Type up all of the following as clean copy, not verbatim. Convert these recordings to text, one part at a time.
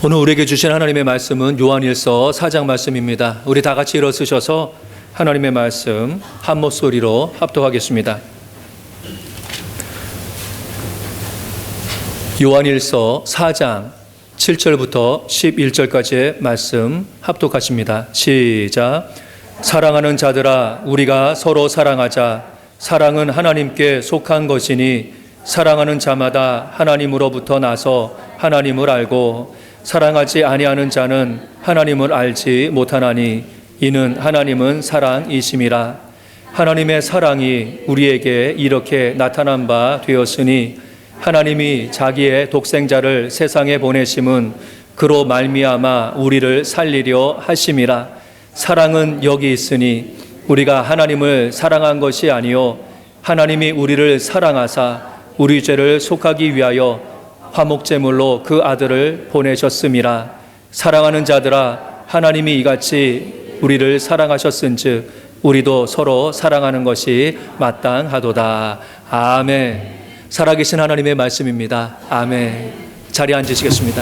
오늘 우리에게 주신 하나님의 말씀은 요한일서 4장 말씀입니다. 우리 다 같이 일어서셔서 하나님의 말씀 한 목소리로 합독하겠습니다. 요한일서 4장 7절부터 11절까지의 말씀 합독하십니다. 시작. 사랑하는 자들아, 우리가 서로 사랑하자. 사랑은 하나님께 속한 것이니 사랑하는 자마다 하나님으로부터 나서 하나님을 알고 사랑하지 아니하는 자는 하나님을 알지 못하나니 이는 하나님은 사랑이심이라. 하나님의 사랑이 우리에게 이렇게 나타난 바 되었으니 하나님이 자기의 독생자를 세상에 보내심은 그로 말미암아 우리를 살리려 하심이라. 사랑은 여기 있으니 우리가 하나님을 사랑한 것이 아니요 하나님이 우리를 사랑하사 우리 죄를 속하기 위하여 화목제물로 그 아들을 보내셨음이라. 사랑하는 자들아, 하나님이 이같이 우리를 사랑하셨은즉 우리도 서로 사랑하는 것이 마땅하도다. 아멘. 살아계신 하나님의 말씀입니다. 아멘. 자리에 앉으시겠습니다.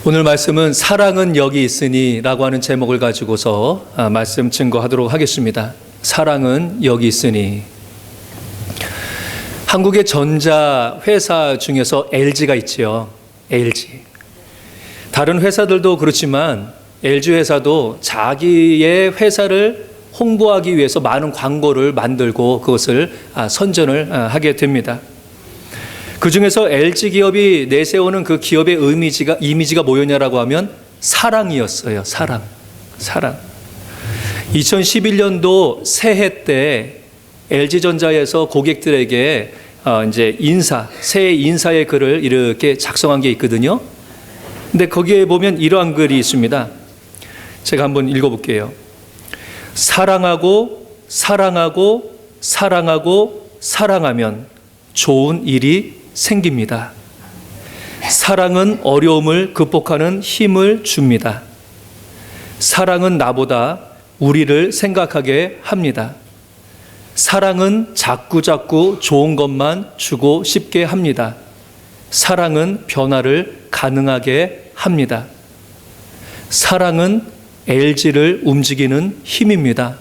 오늘 말씀은 사랑은 여기 있으니 라고 하는 제목을 가지고서 말씀 증거하도록 하겠습니다. 사랑은 여기 있으니. 한국의 전자 회사 중에서 LG가 있지요. LG. 다른 회사들도 그렇지만 LG 회사도 자기의 회사를 홍보하기 위해서 많은 광고를 만들고 그것을 선전을 하게 됩니다. 그 중에서 LG 기업이 내세우는 그 기업의 이미지가 뭐였냐라고 하면 사랑이었어요. 사랑. 2011년도 새해 때 LG전자에서 고객들에게 이제 새해 인사의 글을 이렇게 작성한 게 있거든요. 근데 거기에 보면 이러한 글이 있습니다. 제가 한번 읽어볼게요. 사랑하고 사랑하면 좋은 일이 생깁니다. 사랑은 어려움을 극복하는 힘을 줍니다. 사랑은 나보다 우리를 생각하게 합니다. 사랑은 자꾸 좋은 것만 주고 싶게 합니다. 사랑은 변화를 가능하게 합니다. 사랑은 LG를 움직이는 힘입니다.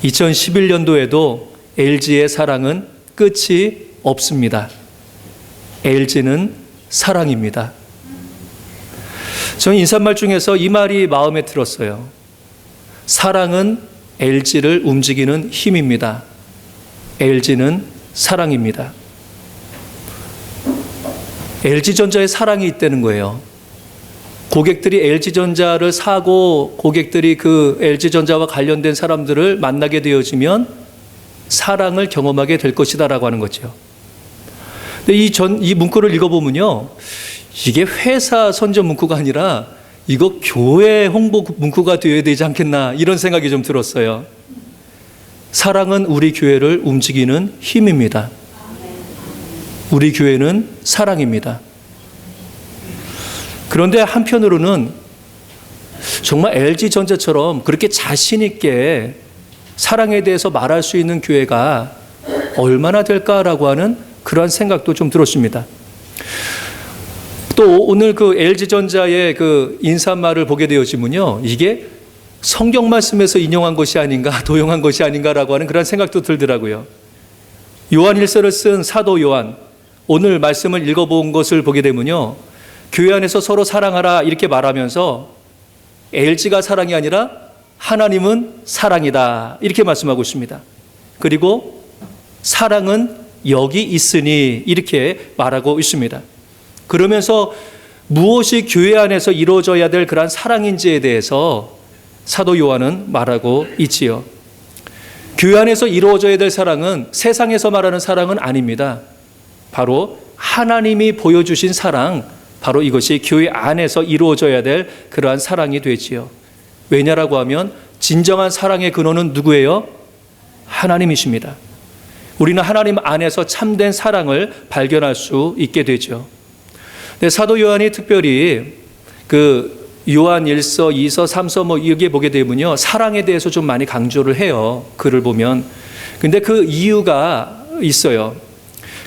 2011년도에도 LG의 사랑은 끝이 없습니다. LG는 사랑입니다. 저는 인사말 중에서 이 말이 마음에 들었어요. 사랑은 LG를 움직이는 힘입니다. LG는 사랑입니다. LG전자에 사랑이 있다는 거예요. 고객들이 LG전자를 사고 고객들이 그 LG전자와 관련된 사람들을 만나게 되어지면 사랑을 경험하게 될 것이다라고 하는 거죠. 근데 이 문구를 읽어보면요, 이게 회사 선전 문구가 아니라 이거 교회 홍보 문구가 되어야 되지 않겠나 이런 생각이 좀 들었어요. 사랑은 우리 교회를 움직이는 힘입니다. 우리 교회는 사랑입니다. 그런데 한편으로는 정말 LG전자처럼 그렇게 자신 있게 사랑에 대해서 말할 수 있는 교회가 얼마나 될까라고 하는 그러한 생각도 좀 들었습니다. 또 오늘 그 LG전자의 그 인사말을 보게 되어지면요, 이게 성경 말씀에서 인용한 것이 아닌가, 도용한 것이 아닌가라고 하는 그런 생각도 들더라고요. 요한일서를 쓴 사도 요한, 오늘 말씀을 읽어본 것을 보게 되면요, 교회 안에서 서로 사랑하라 이렇게 말하면서 LG가 사랑이 아니라 하나님은 사랑이다 이렇게 말씀하고 있습니다. 그리고 사랑은 여기 있으니 이렇게 말하고 있습니다. 그러면서 무엇이 교회 안에서 이루어져야 될 그러한 사랑인지에 대해서 사도 요한은 말하고 있지요. 교회 안에서 이루어져야 될 사랑은 세상에서 말하는 사랑은 아닙니다. 바로 하나님이 보여주신 사랑, 바로 이것이 교회 안에서 이루어져야 될 그러한 사랑이 되지요. 왜냐라고 하면 진정한 사랑의 근원은 누구예요? 하나님이십니다. 우리는 하나님 안에서 참된 사랑을 발견할 수 있게 되죠. 근데 사도 요한이 특별히 그 요한 1서, 2서, 3서 여기에 보게 되면요, 사랑에 대해서 좀 많이 강조를 해요. 글을 보면. 근데 그 이유가 있어요.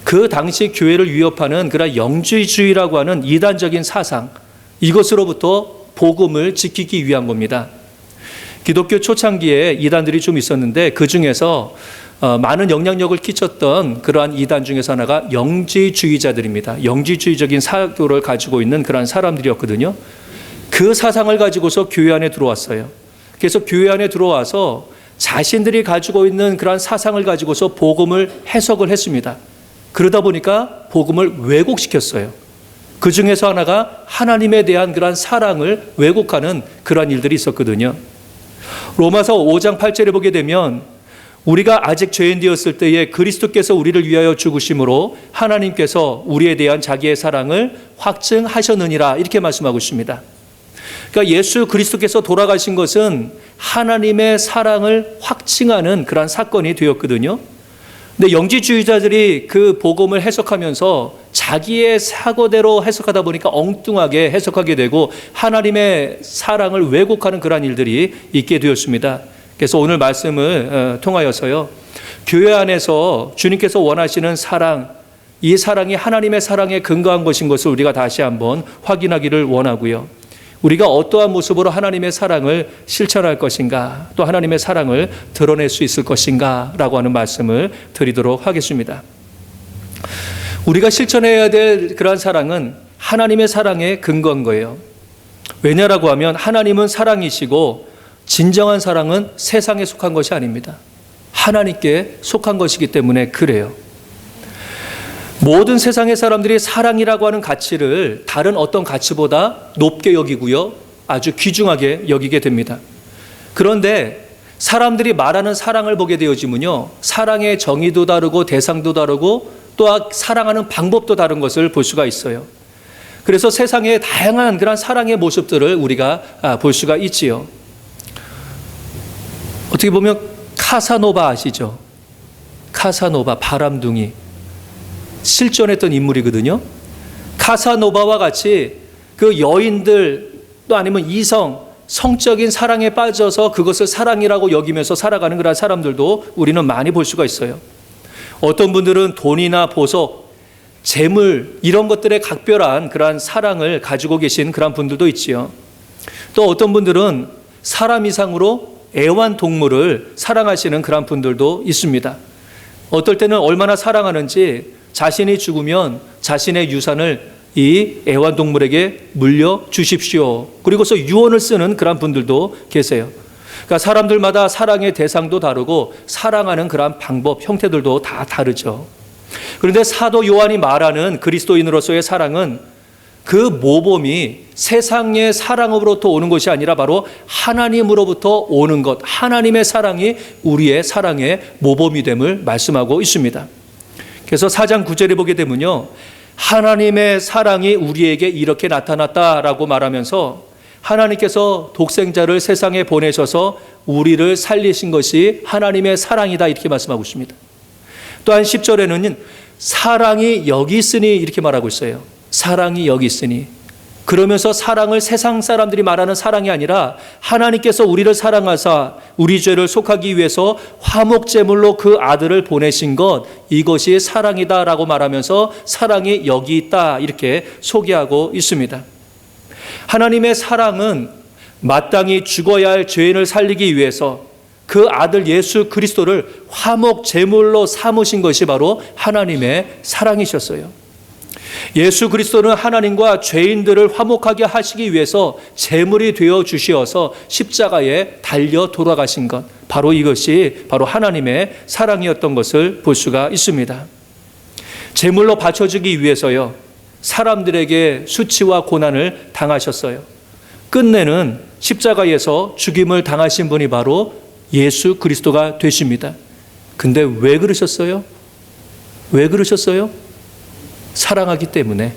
그 당시 교회를 위협하는 그런 영주주의라고 하는 이단적인 사상, 이것으로부터 복음을 지키기 위한 겁니다. 기독교 초창기에 이단들이 좀 있었는데 그 중에서 많은 영향력을 끼쳤던 그러한 이단 중에서 하나가 영지주의자들입니다. 영지주의적인 사고를 가지고 있는 그러한 사람들이었거든요. 그 사상을 가지고서 교회 안에 들어왔어요. 그래서 교회 안에 들어와서 자신들이 가지고 있는 그러한 사상을 가지고서 복음을 해석을 했습니다. 그러다 보니까 복음을 왜곡시켰어요. 그 중에서 하나가 하나님에 대한 그러한 사랑을 왜곡하는 그러한 일들이 있었거든요. 로마서 5장 8절에 보게 되면 우리가 아직 죄인 되었을 때에 그리스도께서 우리를 위하여 죽으심으로 하나님께서 우리에 대한 자기의 사랑을 확증하셨느니라 이렇게 말씀하고 있습니다. 그러니까 예수 그리스도께서 돌아가신 것은 하나님의 사랑을 확증하는 그러한 사건이 되었거든요. 근데 영지주의자들이 그 복음을 해석하면서 자기의 사고대로 해석하다 보니까 엉뚱하게 해석하게 되고 하나님의 사랑을 왜곡하는 그러한 일들이 있게 되었습니다. 그래서 오늘 말씀을 통하여서요, 교회 안에서 주님께서 원하시는 사랑, 이 사랑이 하나님의 사랑에 근거한 것인 것을 우리가 다시 한번 확인하기를 원하고요. 우리가 어떠한 모습으로 하나님의 사랑을 실천할 것인가, 또 하나님의 사랑을 드러낼 수 있을 것인가 라고 하는 말씀을 드리도록 하겠습니다. 우리가 실천해야 될 그러한 사랑은 하나님의 사랑에 근거한 거예요. 왜냐라고 하면 하나님은 사랑이시고 진정한 사랑은 세상에 속한 것이 아닙니다. 하나님께 속한 것이기 때문에 그래요. 모든 세상의 사람들이 사랑이라고 하는 가치를 다른 어떤 가치보다 높게 여기고요, 아주 귀중하게 여기게 됩니다. 그런데 사람들이 말하는 사랑을 보게 되어지면요, 사랑의 정의도 다르고 대상도 다르고 또 사랑하는 방법도 다른 것을 볼 수가 있어요. 그래서 세상의 다양한 그런 사랑의 모습들을 우리가 볼 수가 있지요. 어떻게 보면 카사노바 아시죠? 카사노바, 바람둥이. 실존했던 인물이거든요. 카사노바와 같이 그 여인들 또 아니면 이성, 성적인 사랑에 빠져서 그것을 사랑이라고 여기면서 살아가는 그런 사람들도 우리는 많이 볼 수가 있어요. 어떤 분들은 돈이나 보석, 재물 이런 것들에 각별한 그러한 사랑을 가지고 계신 그런 분들도 있지요. 또 어떤 분들은 사람 이상으로 애완동물을 사랑하시는 그런 분들도 있습니다. 어떨 때는 얼마나 사랑하는지 자신이 죽으면 자신의 유산을 이 애완동물에게 물려주십시오. 그리고서 유언을 쓰는 그런 분들도 계세요. 그러니까 사람들마다 사랑의 대상도 다르고 사랑하는 그런 방법, 형태들도 다 다르죠. 그런데 사도 요한이 말하는 그리스도인으로서의 사랑은 그 모범이 세상의 사랑으로부터 오는 것이 아니라 바로 하나님으로부터 오는 것, 하나님의 사랑이 우리의 사랑의 모범이 됨을 말씀하고 있습니다. 그래서 4장 9절에 보게 되면요, 하나님의 사랑이 우리에게 이렇게 나타났다라고 말하면서 하나님께서 독생자를 세상에 보내셔서 우리를 살리신 것이 하나님의 사랑이다 이렇게 말씀하고 있습니다. 또한 10절에는 사랑이 여기 있으니 이렇게 말하고 있어요. 사랑이 여기 있으니. 그러면서 사랑을 세상 사람들이 말하는 사랑이 아니라 하나님께서 우리를 사랑하사 우리 죄를 속하기 위해서 화목제물로 그 아들을 보내신 것, 이것이 사랑이다라고 말하면서 사랑이 여기 있다 이렇게 소개하고 있습니다. 하나님의 사랑은 마땅히 죽어야 할 죄인을 살리기 위해서 그 아들 예수 그리스도를 화목제물로 삼으신 것이 바로 하나님의 사랑이셨어요. 예수 그리스도는 하나님과 죄인들을 화목하게 하시기 위해서 제물이 되어 주시어서 십자가에 달려 돌아가신 것, 바로 이것이 바로 하나님의 사랑이었던 것을 볼 수가 있습니다. 제물로 바쳐주기 위해서요, 사람들에게 수치와 고난을 당하셨어요. 끝내는 십자가에서 죽임을 당하신 분이 바로 예수 그리스도가 되십니다. 근데 왜 그러셨어요? 왜 그러셨어요? 사랑하기 때문에.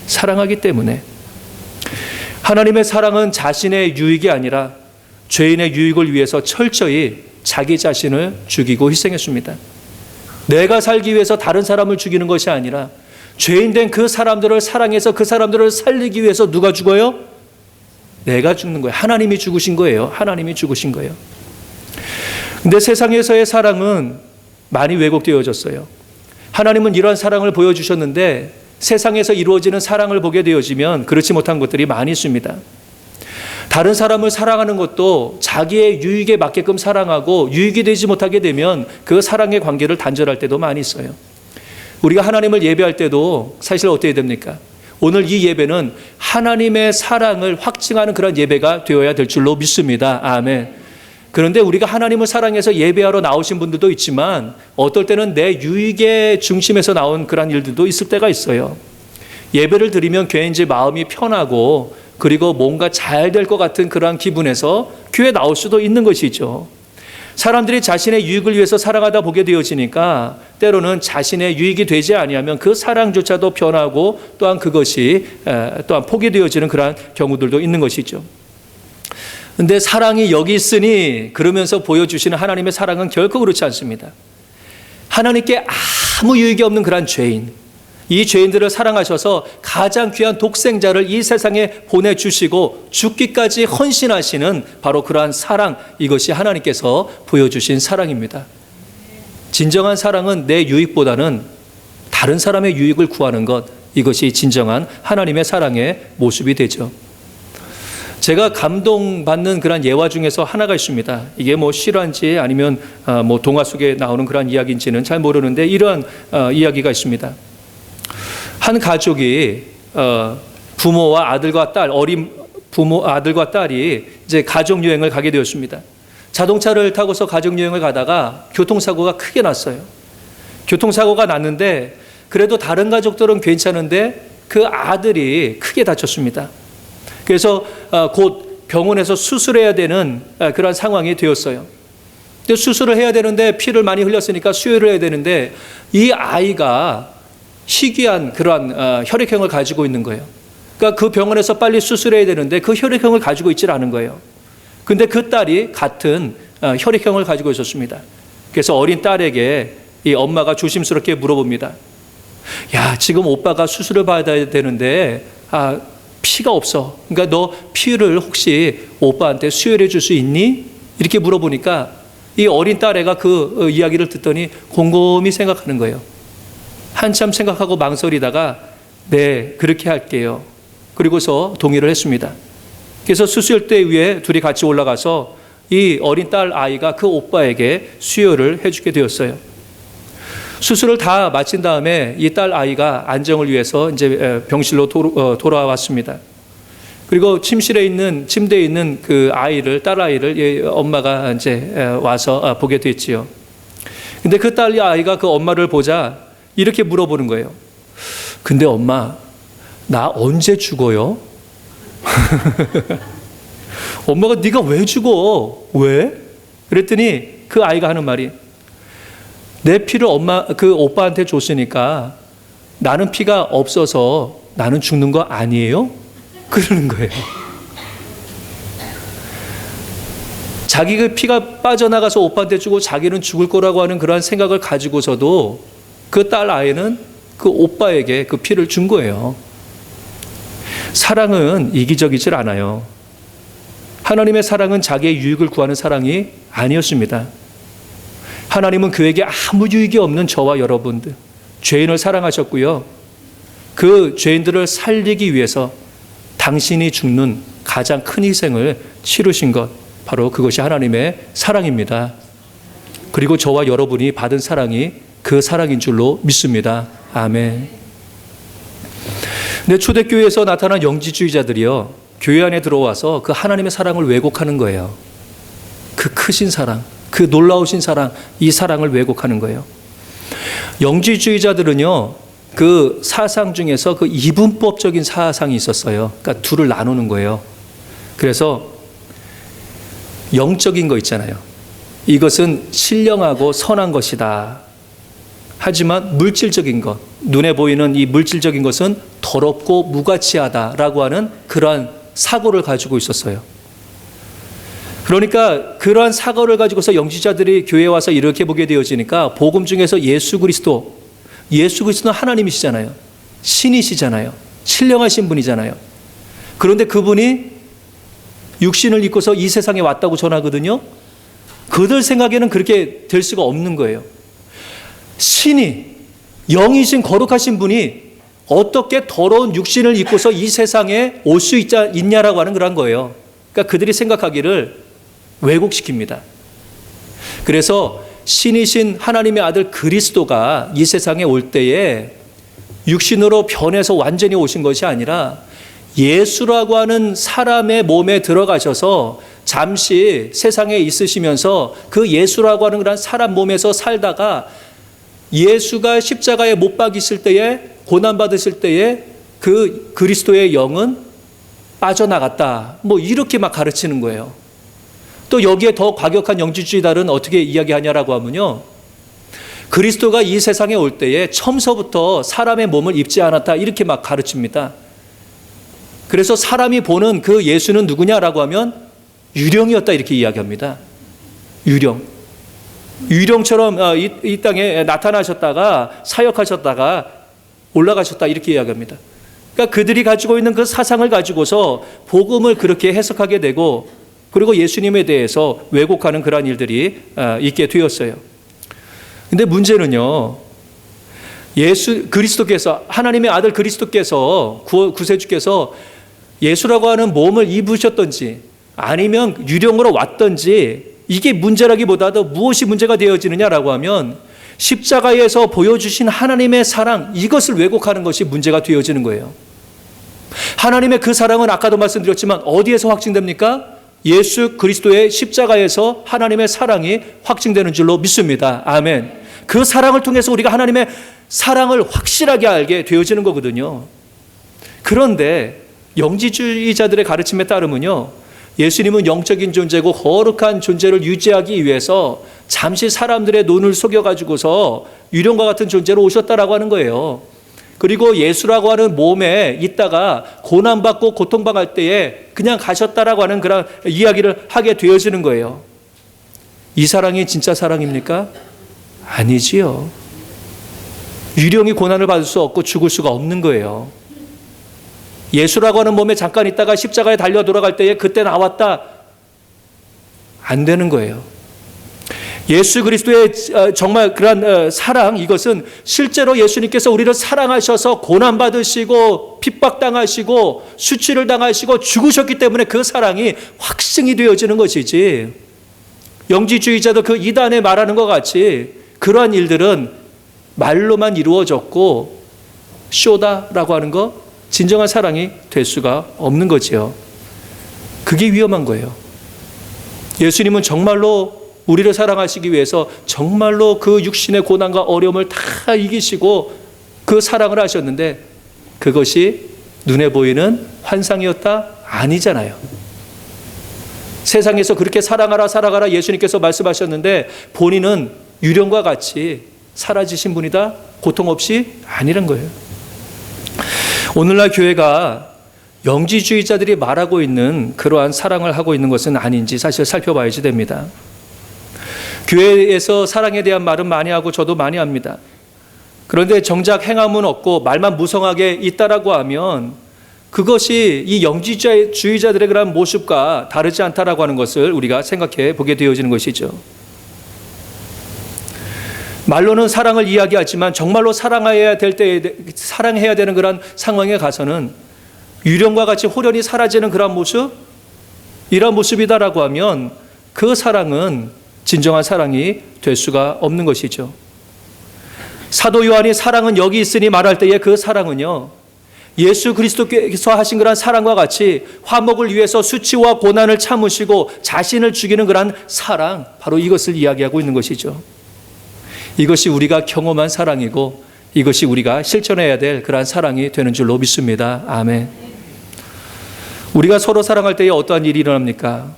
사랑하기 때문에. 하나님의 사랑은 자신의 유익이 아니라 죄인의 유익을 위해서 철저히 자기 자신을 죽이고 희생했습니다. 내가 살기 위해서 다른 사람을 죽이는 것이 아니라 죄인된 그 사람들을 사랑해서 그 사람들을 살리기 위해서 누가 죽어요? 내가 죽는 거예요. 하나님이 죽으신 거예요. 하나님이 죽으신 거예요. 근데 세상에서의 사랑은 많이 왜곡되어졌어요. 하나님은 이러한 사랑을 보여주셨는데 세상에서 이루어지는 사랑을 보게 되어지면 그렇지 못한 것들이 많이 있습니다. 다른 사람을 사랑하는 것도 자기의 유익에 맞게끔 사랑하고 유익이 되지 못하게 되면 그 사랑의 관계를 단절할 때도 많이 있어요. 우리가 하나님을 예배할 때도 사실 어떻게 됩니까? 오늘 이 예배는 하나님의 사랑을 확증하는 그런 예배가 되어야 될 줄로 믿습니다. 아멘. 그런데 우리가 하나님을 사랑해서 예배하러 나오신 분들도 있지만 어떨 때는 내 유익의 중심에서 나온 그런 일들도 있을 때가 있어요. 예배를 드리면 괜히 마음이 편하고 그리고 뭔가 잘 될 것 같은 그런 기분에서 교회 나올 수도 있는 것이죠. 사람들이 자신의 유익을 위해서 살아가다 보게 되어지니까 때로는 자신의 유익이 되지 아니하면 그 사랑조차도 변하고 또한 그것이 또한 포기되어지는 그런 경우들도 있는 것이죠. 그런데 사랑이 여기 있으니 그러면서 보여주시는 하나님의 사랑은 결코 그렇지 않습니다. 하나님께 아무 유익이 없는 그런 죄인, 이 죄인들을 사랑하셔서 가장 귀한 독생자를 이 세상에 보내주시고 죽기까지 헌신하시는 바로 그러한 사랑, 이것이 하나님께서 보여주신 사랑입니다. 진정한 사랑은 내 유익보다는 다른 사람의 유익을 구하는 것, 이것이 진정한 하나님의 사랑의 모습이 되죠. 제가 감동받는 그런 예화 중에서 하나가 있습니다. 이게 뭐 실화인지 아니면 뭐 동화 속에 나오는 그런 이야기인지는 잘 모르는데 이러한 이야기가 있습니다. 한 가족이 부모와 아들과 딸, 어린 부모 아들과 딸이 이제 가족 여행을 가게 되었습니다. 자동차를 타고서 가족 여행을 가다가 교통사고가 크게 났어요. 교통사고가 났는데 그래도 다른 가족들은 괜찮은데 그 아들이 크게 다쳤습니다. 그래서 곧 병원에서 수술해야 되는 그런 상황이 되었어요. 근데 수술을 해야 되는데 피를 많이 흘렸으니까 수혈을 해야 되는데 이 아이가 희귀한 그러한 혈액형을 가지고 있는 거예요. 그러니까 그 병원에서 빨리 수술해야 되는데 그 혈액형을 가지고 있질 않은 거예요. 근데 그 딸이 같은 혈액형을 가지고 있었습니다. 그래서 어린 딸에게 이 엄마가 조심스럽게 물어봅니다. 야, 지금 오빠가 수술을 받아야 되는데 피가 없어. 그러니까 너 피를 혹시 오빠한테 수혈해 줄 수 있니? 이렇게 물어보니까 이 어린 딸애가 그 이야기를 듣더니 곰곰이 생각하는 거예요. 한참 생각하고 망설이다가 네, 그렇게 할게요. 그리고서 동의를 했습니다. 그래서 수술대 위에 둘이 같이 올라가서 이 어린 딸 아이가 그 오빠에게 수혈을 해주게 되었어요. 수술을 다 마친 다음에 이 딸 아이가 안정을 위해서 이제 병실로 돌아왔습니다. 그리고 침대에 있는 그 아이를, 딸 아이를 엄마가 이제 와서 보게 됐지요. 근데 그 딸 아이가 그 엄마를 보자 이렇게 물어보는 거예요. 근데 엄마, 나 언제 죽어요? 엄마가 네가 왜 죽어? 왜? 그랬더니 그 아이가 하는 말이 내 피를 그 오빠한테 줬으니까 나는 피가 없어서 나는 죽는 거 아니에요? 그러는 거예요. 자기 그 피가 빠져나가서 오빠한테 주고 자기는 죽을 거라고 하는 그러한 생각을 가지고서도 그 딸 아이는 그 오빠에게 그 피를 준 거예요. 사랑은 이기적이질 않아요. 하나님의 사랑은 자기의 유익을 구하는 사랑이 아니었습니다. 하나님은 그에게 아무 유익이 없는 저와 여러분들, 죄인을 사랑하셨고요. 그 죄인들을 살리기 위해서 당신이 죽는 가장 큰 희생을 치르신 것, 바로 그것이 하나님의 사랑입니다. 그리고 저와 여러분이 받은 사랑이 그 사랑인 줄로 믿습니다. 아멘. 근데 초대교회에서 나타난 영지주의자들이요, 교회 안에 들어와서 그 하나님의 사랑을 왜곡하는 거예요. 그 크신 사랑, 그 놀라우신 사랑, 이 사랑을 왜곡하는 거예요. 영지주의자들은요, 그 사상 중에서 그 이분법적인 사상이 있었어요. 그러니까 둘을 나누는 거예요. 그래서 영적인 거 있잖아요. 이것은 신령하고 선한 것이다. 하지만 물질적인 것, 눈에 보이는 이 물질적인 것은 더럽고 무가치하다라고 하는 그러한 사고를 가지고 있었어요. 그러니까 그러한 사고를 가지고서 영지자들이 교회에 와서 이렇게 보게 되어지니까 복음 중에서 예수 그리스도는 하나님이시잖아요. 신이시잖아요. 신령하신 분이잖아요. 그런데 그분이 육신을 입고서 이 세상에 왔다고 전하거든요. 그들 생각에는 그렇게 될 수가 없는 거예요. 신이, 영이신 거룩하신 분이 어떻게 더러운 육신을 입고서 이 세상에 올 수 있냐라고 하는 그런 거예요. 그러니까 그들이 생각하기를 왜곡시킵니다. 그래서 신이신 하나님의 아들 그리스도가 이 세상에 올 때에 육신으로 변해서 완전히 오신 것이 아니라 예수라고 하는 사람의 몸에 들어가셔서 잠시 세상에 있으시면서 그 예수라고 하는 그런 사람 몸에서 살다가 예수가 십자가에 못 박이실 때에, 고난받으실 때에 그 그리스도의 영은 빠져나갔다. 뭐 이렇게 막 가르치는 거예요. 또 여기에 더 과격한 영지주의자들은 어떻게 이야기하냐라고 하면요, 그리스도가 이 세상에 올 때에 처음서부터 사람의 몸을 입지 않았다, 이렇게 막 가르칩니다. 그래서 사람이 보는 그 예수는 누구냐라고 하면 유령이었다, 이렇게 이야기합니다. 유령처럼 이 땅에 나타나셨다가 사역하셨다가 올라가셨다, 이렇게 이야기합니다. 그러니까 그들이 가지고 있는 그 사상을 가지고서 복음을 그렇게 해석하게 되고, 그리고 예수님에 대해서 왜곡하는 그러한 일들이 있게 되었어요. 근데 문제는요, 그리스도께서, 하나님의 아들 그리스도께서, 구세주께서 예수라고 하는 몸을 입으셨던지 아니면 유령으로 왔던지, 이게 문제라기보다도 무엇이 문제가 되어지느냐라고 하면 십자가에서 보여주신 하나님의 사랑, 이것을 왜곡하는 것이 문제가 되어지는 거예요. 하나님의 그 사랑은 아까도 말씀드렸지만 어디에서 확증됩니까? 예수 그리스도의 십자가에서 하나님의 사랑이 확증되는 줄로 믿습니다. 아멘. 그 사랑을 통해서 우리가 하나님의 사랑을 확실하게 알게 되어지는 거거든요. 그런데 영지주의자들의 가르침에 따르면요, 예수님은 영적인 존재고 거룩한 존재를 유지하기 위해서 잠시 사람들의 눈을 속여가지고서 유령과 같은 존재로 오셨다라고 하는 거예요. 그리고 예수라고 하는 몸에 있다가 고난받고 고통당할 때에 그냥 가셨다라고 하는 그런 이야기를 하게 되어지는 거예요. 이 사랑이 진짜 사랑입니까? 아니지요. 유령이 고난을 받을 수 없고 죽을 수가 없는 거예요. 예수라고 하는 몸에 잠깐 있다가 십자가에 달려 돌아갈 때에 그때 나왔다, 안 되는 거예요. 예수 그리스도의 정말 그런 사랑, 이것은 실제로 예수님께서 우리를 사랑하셔서 고난받으시고 핍박당하시고 수치를 당하시고 죽으셨기 때문에 그 사랑이 확증이 되어지는 것이지, 영지주의자도 그 이단에 말하는 것 같이 그러한 일들은 말로만 이루어졌고 쇼다라고 하는 거, 진정한 사랑이 될 수가 없는 거지요. 그게 위험한 거예요. 예수님은 정말로 우리를 사랑하시기 위해서 정말로 그 육신의 고난과 어려움을 다 이기시고 그 사랑을 하셨는데, 그것이 눈에 보이는 환상이었다? 아니잖아요. 세상에서 그렇게 사랑하라 사랑하라 예수님께서 말씀하셨는데 본인은 유령과 같이 사라지신 분이다? 고통 없이? 아니란 거예요. 오늘날 교회가 영지주의자들이 말하고 있는 그러한 사랑을 하고 있는 것은 아닌지 사실 살펴봐야지 됩니다. 교회에서 사랑에 대한 말은 많이 하고 저도 많이 합니다. 그런데 정작 행함은 없고 말만 무성하게 있다라고 하면 그것이 이 영지주의자들의 그런 모습과 다르지 않다라고 하는 것을 우리가 생각해 보게 되어지는 것이죠. 말로는 사랑을 이야기하지만 정말로 사랑해야 되는 그런 상황에 가서는 유령과 같이 홀연히 사라지는 그런 모습, 이런 모습이다라고 하면 그 사랑은 진정한 사랑이 될 수가 없는 것이죠. 사도 요한이 사랑은 여기 있으니 말할 때에 그 사랑은요, 예수 그리스도께서 하신 그런 사랑과 같이 화목을 위해서 수치와 고난을 참으시고 자신을 죽이는 그런 사랑, 바로 이것을 이야기하고 있는 것이죠. 이것이 우리가 경험한 사랑이고 이것이 우리가 실천해야 될 그러한 사랑이 되는 줄로 믿습니다. 아멘. 우리가 서로 사랑할 때에 어떠한 일이 일어납니까?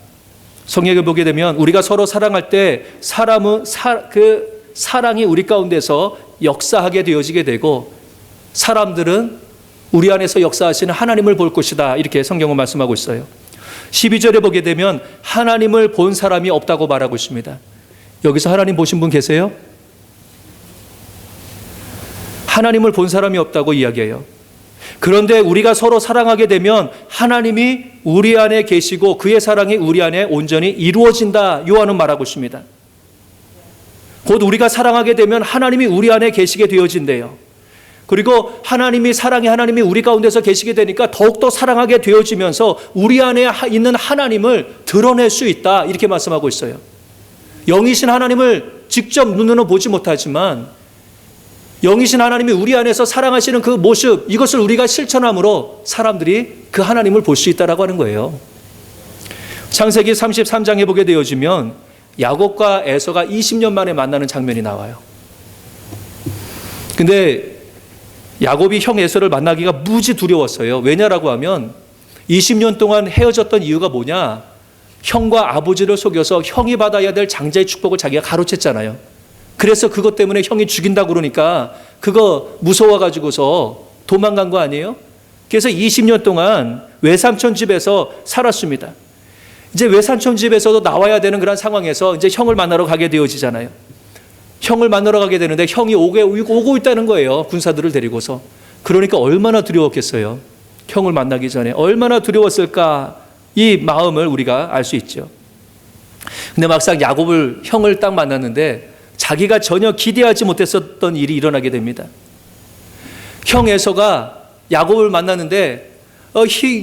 성경을 보게 되면 우리가 서로 사랑할 때 그 사랑이 우리 가운데서 역사하게 되어지게 되고, 사람들은 우리 안에서 역사하시는 하나님을 볼 것이다, 이렇게 성경은 말씀하고 있어요. 12절에 보게 되면 하나님을 본 사람이 없다고 말하고 있습니다. 여기서 하나님 보신 분 계세요? 하나님을 본 사람이 없다고 이야기해요. 그런데 우리가 서로 사랑하게 되면 하나님이 우리 안에 계시고 그의 사랑이 우리 안에 온전히 이루어진다, 요한은 말하고 있습니다. 곧 우리가 사랑하게 되면 하나님이 우리 안에 계시게 되어진대요. 그리고 하나님이 사랑의 하나님이 우리 가운데서 계시게 되니까 더욱더 사랑하게 되어지면서 우리 안에 있는 하나님을 드러낼 수 있다. 이렇게 말씀하고 있어요. 영이신 하나님을 직접 눈으로 보지 못하지만 영이신 하나님이 우리 안에서 사랑하시는 그 모습, 이것을 우리가 실천함으로 사람들이 그 하나님을 볼 수 있다라고 하는 거예요. 창세기 33장에 보게 되어지면 야곱과 에서가 20년 만에 만나는 장면이 나와요. 근데 야곱이 형 에서를 만나기가 무지 두려웠어요. 왜냐라고 하면 20년 동안 헤어졌던 이유가 뭐냐? 형과 아버지를 속여서 형이 받아야 될 장자의 축복을 자기가 가로챘잖아요. 그래서 그것 때문에 형이 죽인다고 그러니까 그거 무서워가지고서 도망간 거 아니에요? 그래서 20년 동안 외삼촌 집에서 살았습니다. 이제 외삼촌 집에서도 나와야 되는 그런 상황에서 이제 형을 만나러 가게 되어지잖아요. 형을 만나러 가게 되는데 형이 오고 있다는 거예요. 군사들을 데리고서. 그러니까 얼마나 두려웠겠어요. 형을 만나기 전에 얼마나 두려웠을까, 이 마음을 우리가 알 수 있죠. 근데 막상 야곱을, 형을 딱 만났는데 자기가 전혀 기대하지 못했었던 일이 일어나게 됩니다. 형 에서가 야곱을 만났는데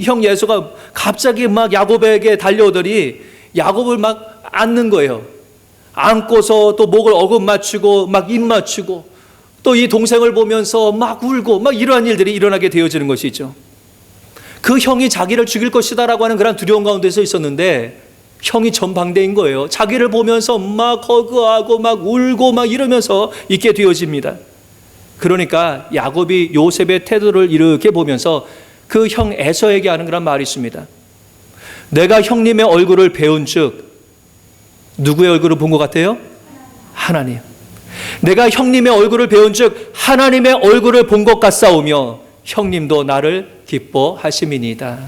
형 에서가 갑자기 막 야곱에게 달려오더니 야곱을 막 안는 거예요. 안고서 또 목을 어금 맞추고 막 입 맞추고 또 이 동생을 보면서 막 울고 막 이러한 일들이 일어나게 되어지는 것이죠. 그 형이 자기를 죽일 것이다라고 하는 그런 두려움 가운데서 있었는데 형이 전방대인 거예요. 자기를 보면서 막 허그하고 막 울고 막 이러면서 있게 되어집니다. 그러니까 야곱이 요셉의 태도를 이렇게 보면서 그 형 에서에게 하는 그런 말이 있습니다. 내가 형님의 얼굴을 배운 즉, 누구의 얼굴을 본 것 같아요? 하나님. 내가 형님의 얼굴을 배운 즉 하나님의 얼굴을 본 것 같사오며 형님도 나를 기뻐하심이니이다.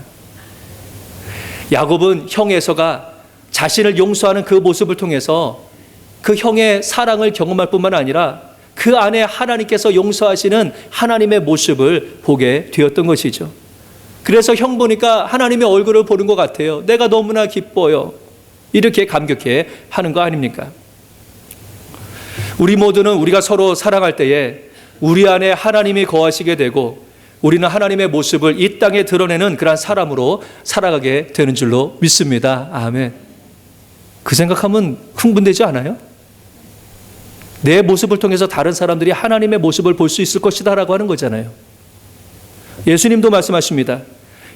야곱은 형 에서가 자신을 용서하는 그 모습을 통해서 그 형의 사랑을 경험할 뿐만 아니라 그 안에 하나님께서 용서하시는 하나님의 모습을 보게 되었던 것이죠. 그래서 형 보니까 하나님의 얼굴을 보는 것 같아요. 내가 너무나 기뻐요. 이렇게 감격해 하는 거 아닙니까? 우리 모두는 우리가 서로 사랑할 때에 우리 안에 하나님이 거하시게 되고 우리는 하나님의 모습을 이 땅에 드러내는 그런 사람으로 살아가게 되는 줄로 믿습니다. 아멘. 그 생각하면 흥분되지 않아요? 내 모습을 통해서 다른 사람들이 하나님의 모습을 볼 수 있을 것이다 라고 하는 거잖아요. 예수님도 말씀하십니다.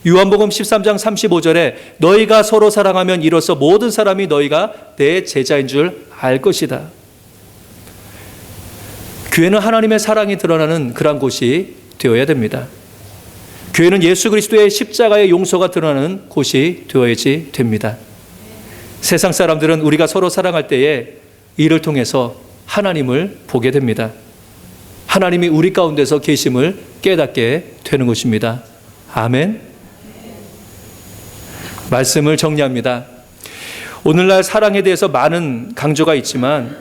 요한복음 13장 35절에 너희가 서로 사랑하면 이로써 모든 사람이 너희가 내 제자인 줄 알 것이다. 교회는 하나님의 사랑이 드러나는 그런 곳이 되어야 됩니다. 교회는 예수 그리스도의 십자가의 용서가 드러나는 곳이 되어야지 됩니다. 세상 사람들은 우리가 서로 사랑할 때에 이를 통해서 하나님을 보게 됩니다. 하나님이 우리 가운데서 계심을 깨닫게 되는 것입니다. 아멘. 말씀을 정리합니다. 오늘날 사랑에 대해서 많은 강조가 있지만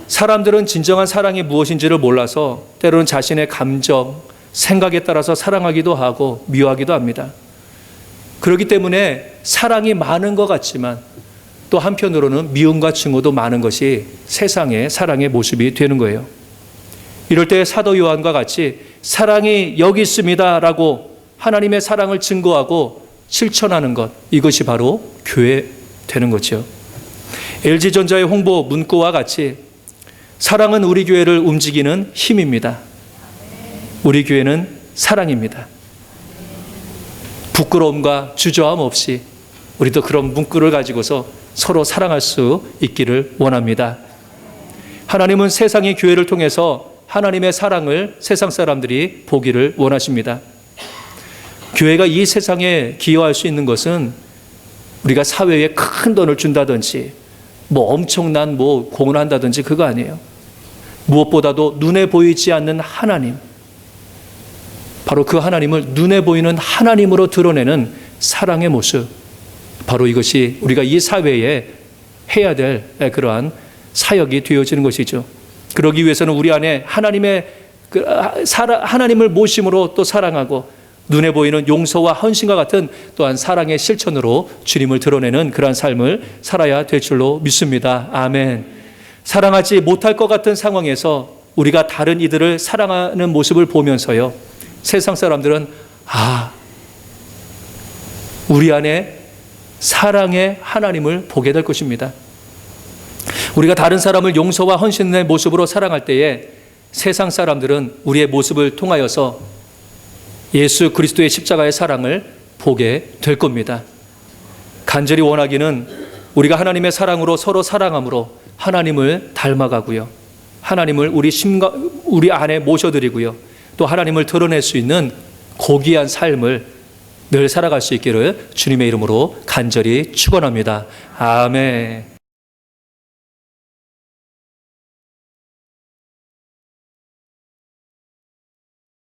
사람들은 진정한 사랑이 무엇인지를 몰라서 때로는 자신의 감정, 생각에 따라서 사랑하기도 하고 미워하기도 합니다. 그렇기 때문에 사랑이 많은 것 같지만 또 한편으로는 미움과 증오도 많은 것이 세상의 사랑의 모습이 되는 거예요. 이럴 때 사도 요한과 같이 사랑이 여기 있습니다라고 하나님의 사랑을 증거하고 실천하는 것, 이것이 바로 교회 되는 거죠. LG전자의 홍보 문구와 같이 사랑은 우리 교회를 움직이는 힘입니다. 우리 교회는 사랑입니다. 부끄러움과 주저함 없이 우리도 그런 문구를 가지고서 서로 사랑할 수 있기를 원합니다. 하나님은 세상의 교회를 통해서 하나님의 사랑을 세상 사람들이 보기를 원하십니다. 교회가 이 세상에 기여할 수 있는 것은 우리가 사회에 큰 돈을 준다든지 엄청난 공헌을 한다든지 그거 아니에요. 무엇보다도 눈에 보이지 않는 하나님, 바로 그 하나님을 눈에 보이는 하나님으로 드러내는 사랑의 모습, 바로 이것이 우리가 이 사회에 해야 될 그러한 사역이 되어지는 것이죠. 그러기 위해서는 우리 안에 하나님을 모심으로 또 사랑하고 눈에 보이는 용서와 헌신과 같은 또한 사랑의 실천으로 주님을 드러내는 그러한 삶을 살아야 될 줄로 믿습니다. 아멘. 사랑하지 못할 것 같은 상황에서 우리가 다른 이들을 사랑하는 모습을 보면서요, 세상 사람들은 우리 안에 사랑의 하나님을 보게 될 것입니다. 우리가 다른 사람을 용서와 헌신의 모습으로 사랑할 때에 세상 사람들은 우리의 모습을 통하여서 예수 그리스도의 십자가의 사랑을 보게 될 겁니다. 간절히 원하기는 우리가 하나님의 사랑으로 서로 사랑함으로 하나님을 닮아가고요, 하나님을 우리 안에 모셔드리고요, 또 하나님을 드러낼 수 있는 고귀한 삶을 늘 살아갈 수 있기를 주님의 이름으로 간절히 축원합니다. 아멘.